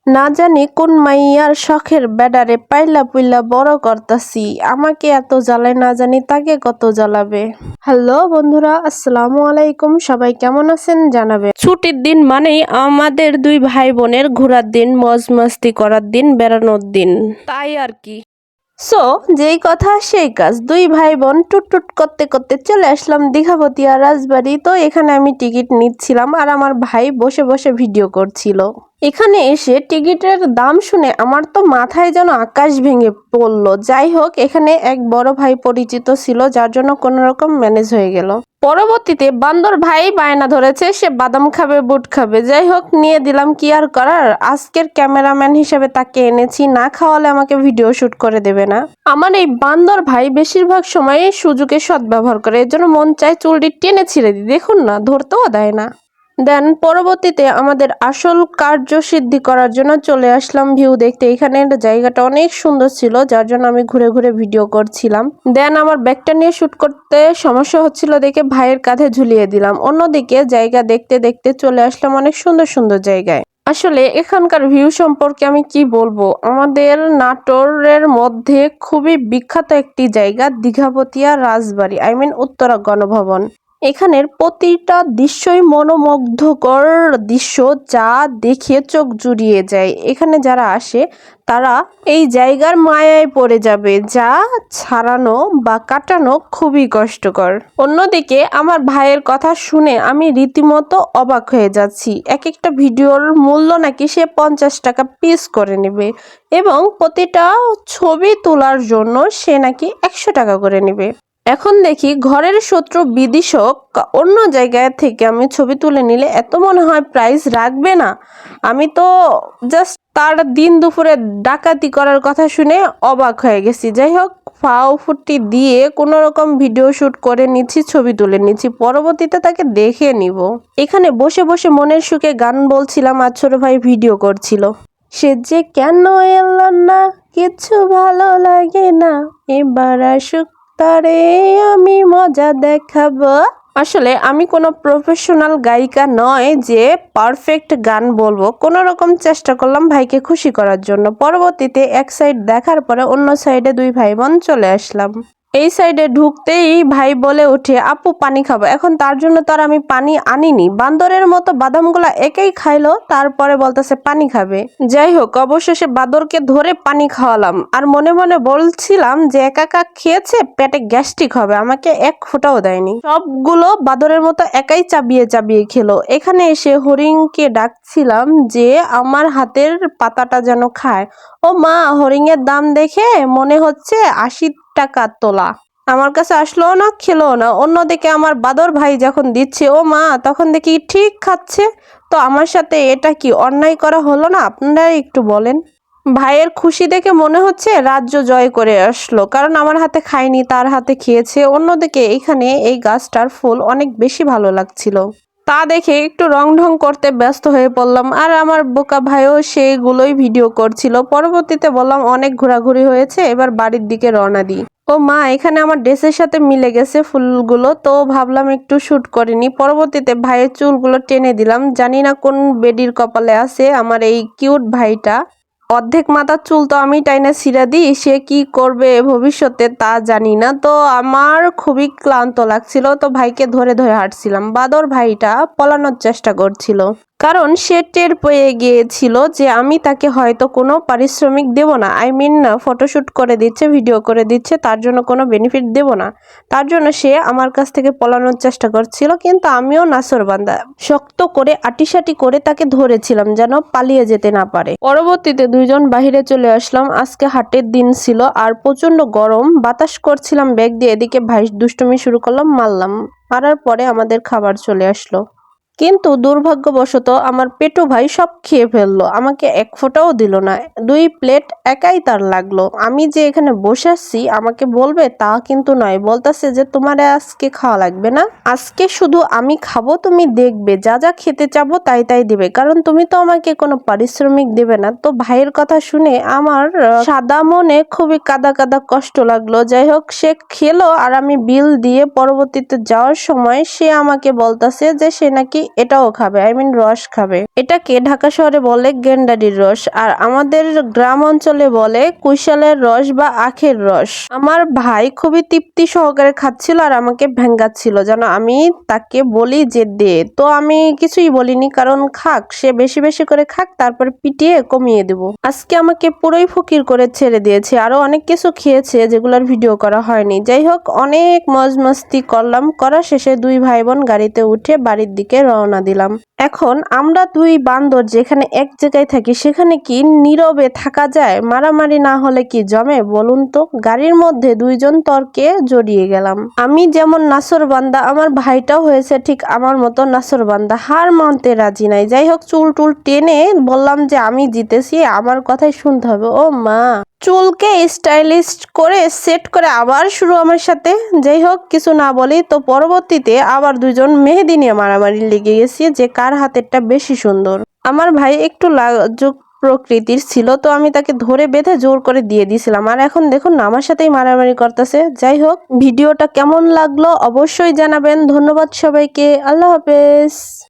না জানি কোন মাইয়ার শখের বেডারে পাইলা পুইলা বড় করতাছি, আমাকে এত জ্বালায় না জানি তাকে কত জ্বালাবে। হ্যালো বন্ধুরা, আসসালামু আলাইকুম। সবাই কেমন আছেন জানাবেন। ছুটির দিন মানেই আমাদের দুই ভাই বোনের ঘোরার দিন, মজ মাস্তি করার দিন, বেড়ানোর দিন, তাই আর কি। সো যেই কথা সেই কাজ, দুই ভাই বোন টুট করতে করতে চলে আসলাম দীঘাপতিয়া রাজবাড়ি। তো এখানে আমি টিকিট নিচ্ছিলাম আর আমার ভাই বসে বসে ভিডিও করছিল। এখানে এসে টিকিটের দাম শুনে আমার তো মাথায় যেন আকাশ ভেঙে পড়লো। যাই হোক, এখানে এক বড় ভাই পরিচিত ছিল, যার জন্য কোনো রকম ম্যানেজ হয়ে গেল। পরবর্তীতে বান্দর ভাই বায়না ধরেছে সে বাদাম খাবে, বুট খাবে। যাই হোক, নিয়ে দিলাম, কি আর করার। আজকের ক্যামেরাম্যান হিসেবে তাকে এনেছি, না খাওয়ালে আমাকে ভিডিও শুট করে দেবে না। আমার এই বান্দর ভাই বেশিরভাগ সময় সুযোগের সদ্ব্যবহার করে, এর জন্য মন চায় চুলটি টেনে ছিঁড়ে দিই। দেখুন না, ধরতেও দেয় না। দেন পরবর্তীতে আমাদের আসল কার্য সিদ্ধি করার জন্য চলে আসলাম ভিউ দেখতে। এখানের জায়গাটা অনেক সুন্দর ছিল, যার জন্য আমি ঘুরে ঘুরে ভিডিও করছিলাম। দেন আমার ব্যাগটা নিয়ে শুট করতে সমস্যা হচ্ছিল দেখে ভাইয়ের কাঁধে ঝুলিয়ে দিলাম। অন্যদিকে জায়গা দেখতে দেখতে চলে আসলাম অনেক সুন্দর সুন্দর জায়গায়। আসলে এখানকার ভিউ সম্পর্কে আমি কি বলবো, আমাদের নাটোরের মধ্যে খুবই বিখ্যাত একটি জায়গা দীঘাপতিয়া রাজবাড়ি, উত্তরা গণভবন। এখানের প্রতিটা দৃশ্যই মনোমুগ্ধকর দৃশ্য, যা দেখে চোখ জুড়িয়ে যায়। এখানে যারা আসে তারা এই জায়গার মায়ায় পড়ে যাবে, যা ছাড়ানো বা কাটানো খুবই কষ্টকর। অন্যদিকে আমার ভাইয়ের কথা শুনে আমি রীতিমতো অবাক হয়ে যাচ্ছি। এক একটা ভিডিওর মূল্য নাকি সে 50 টাকা পিস করে নেবে এবং প্রতিটা ছবি তোলার জন্য সে নাকি 100 টাকা করে নেবে। এখন দেখি ঘরের শত্রু বিদূষক অন্য জায়গায় থেকে আমি ছবি তুলে নিলে এত মনে হয় প্রাইস রাখবে না। আমি তো জাস্ট তার দিন দুপুরে ডাকাতি করার কথা শুনে অবাক হয়ে গেছি। যাই হোক, ফাও ফুটি দিয়ে কোনো রকম ভিডিও শুট করে নিচ্ছি, ছবি তুলে নিচ্ছি, পরবর্তীতে তাকে দেখে নিব। এখানে বসে বসে মনের সুখে গান বলছিলাম আর ছোট ভাই ভিডিও করছিল। সে যে কেন এলো না, কিছু ভালো লাগে না, এবার আসুক তারে আমি মজা দেখাবো। আসলে আমি কোনো প্রফেশনাল গায়িকা নয় যে পারফেক্ট গান বলবো। কোনো রকম চেষ্টা করলাম ভাইকে খুশি করার জন্য। পরবর্তীতে এক সাইড দেখার পরে অন্য সাইডে দুই ভাই বোন চলে আসলাম। এই সাইডে ঢুকতেই ভাই বলে উঠে, আপু পানি খাবো। এখন তার জন্য তো আর আমি পানি আনিনি, বান্দরের মতো বাদামগুলা একাই খাইলো, তারপরে বলতেছে পানি খাবে। যাই হোক, অবশেষে বাদরকে ধরে পানি খাওয়ালাম আর মনে মনে বলছিলাম যে একা একা খেয়েছে, পেটে গ্যাস্ট্রিক হবে, আমাকে এক ফোঁটাও দেয়নি। সবগুলো বাদরের মতো একাই চাবিয়ে চাবিয়ে খেলো। এখানে এসে হরিণকে ডাকছিলাম যে আমার হাতের পাতাটা যেন খায়। ও মা, হরিণের দাম দেখে মনে হচ্ছে 80 টাকা তোলা। আমার কাছে আসলো না, খেলো না। অন্যদিকে আমার বাদর ভাই যখন দিচ্ছে ও মা, তখন দেখি ঠিক খাচ্ছে। তো আমার সাথে এটা কি অন্যায় করা হলো না? আপনারা একটু বলেন। ভাইয়ের খুশি দেখে মনে হচ্ছে রাজ্য জয় করে আসলো, কারণ আমার হাতে খায়নি, তার হাতে খেয়েছে। অন্যদিকে এখানে এই গাছটার ফুল অনেক বেশি ভালো লাগছিল, তা দেখে একটু রং ঢং করতে ব্যস্ত হয়ে পড়লাম। আর আমার বোকা ভাইও সেগুলোই ভিডিও করছিল। পরবর্তীতে বললাম অনেক ঘোরাঘুরি হয়েছে, এবার বাড়ির দিকে রওনা দিই। ও মা, এখানে আমার ড্রেসের সাথে মিলে গেছে ফুলগুলো, তো ভাবলাম একটু শুট করিনি। পরবর্তীতে ভাইয়ের চুলগুলো টেনে দিলাম। জানি না কোন বেডির কপালে আছে আমার এই কিউট ভাইটা। অর্ধেক মাথার চুল তো আমি টাইনা ছিঁড়া দিই, সে কি করবে ভবিষ্যতে তা জানি না। তো আমার খুবই ক্লান্ত লাগছিল, তো ভাইকে ধরে ধরে হাঁটছিলাম। বাদর ভাইটা পলানোর চেষ্টা করছিল, কারণ সে টের পেয়ে গিয়েছিল যে আমি তাকে হয়তো কোনো পারিশ্রমিক দেব না, ফটোশুট করে দিচ্ছে, ভিডিও করে দিচ্ছে, তার জন্য কোনো বেনিফিট দেব না। তার জন্য সে আমার কাছ থেকে পলানোর চেষ্টা করছিল, কিন্তু আমিও নাছোড়বান্দা শক্ত করে আটিসাটি করে তাকে ধরেছিলাম যেন পালিয়ে যেতে না পারে। পরবর্তীতে দুইজন বাহিরে চলে আসলাম। আজকে হাটের দিন ছিল আর প্রচন্ড গরম, বাতাস করছিলাম ব্যাগ দিয়ে। এদিকে ভাই দুষ্টুমি শুরু করলাম, মারলাম। মারার পরে আমাদের খাবার চলে আসলো, কিন্তু দুর্ভাগ্যবশত আমার পেটু ভাই সব খেয়ে ফেললো, আমাকে এক ফোঁটাও দিল না। 2 প্লেট একাই তার লাগলো। আমি যে এখানে বসে আছি আমাকে বলবে তা কিন্তু নয়, বলতেছে যে তোমার আজকে খাওয়া লাগবে না, আজকে শুধু আমি খাবো, তুমি দেখবে যা যা খেতে চাবো তাই তাই দিবে, কারণ তুমি তো আমাকে কোনো পারিশ্রমিক দেবে না। তো ভাইয়ের কথা শুনে আমার সাদা মনে খুবই কাদা কাদা কষ্ট লাগলো। যাই হোক, সে খেলো আর আমি বিল দিয়ে পরবর্তীতে যাওয়ার সময় সে আমাকে বলতেছে যে সে নাকি এটাও খাবে, রস খাবে। এটাকে ঢাকা শহরে বলে গেন্ডারির রস, আর আমাদের গ্রাম অঞ্চলে বলে কুশালের রস বা আখের রস। আমার ভাই খুবই তৃপ্তি সহকারে খাচ্ছিল আর আমাকে ভেঙ্গাচ্ছিল যেন আমি তাকে বলি যে দে। তো আমি কিছুই বলিনি, কারণ খাক, সে বেশি বেশি করে খাক, তারপর পিটিয়ে কমিয়ে দেব। আজকে আমাকে পুরোই ফকির করে ছেড়ে দিয়েছে। আরো অনেক কিছু খেয়েছে যেগুলোর ভিডিও করা হয়নি। যাই হোক, অনেক মজ মস্তি করলাম। করা শেষে দুই ভাই বোন গাড়িতে উঠে বাড়ির দিকে রওনা দিলাম। এখন আমরা দুই বান্দর যেখানে এক জায়গায় থাকি, সেখানে কি নীরবে থাকা যায়? মারামারি না হলে কি জমে বলুন তো? গাড়ির মধ্যে দুইজন তর্কে জড়িয়ে গেলাম। আমি যেমন নাছোড়বান্দা, আমার ভাইটাও হয়েছে ঠিক আমার মতো নাছোড়বান্দা, হার মানতে রাজি নাই। যাই হোক, চুল টুল টেনে বললাম যে আমি জিতেছি, আমার কথাই শুনতে হবে। ও মা, চুলকে স্টাইলিশ করে সেট করে আবার শুরু আমার সাথে। যাই হোক, কিছু না বলি তো পরবর্তীতে আবার দুইজন মেহেদি নিয়ে মারামারি লেগে গেছি যে কার হাতেরটা বেশি সুন্দর। আমার ভাই একটু লাজুক প্রকৃতির ছিল, তো আমি তাকে ধরে বেঁধে জোর করে দিয়ে দিয়েছিলাম। আর এখন দেখুন না, আমার সাথেই মারামারি করতেছে। যাই হোক, ভিডিওটা কেমন লাগলো অবশ্যই জানাবেন। ধন্যবাদ সবাইকে। আল্লাহ হাফেজ।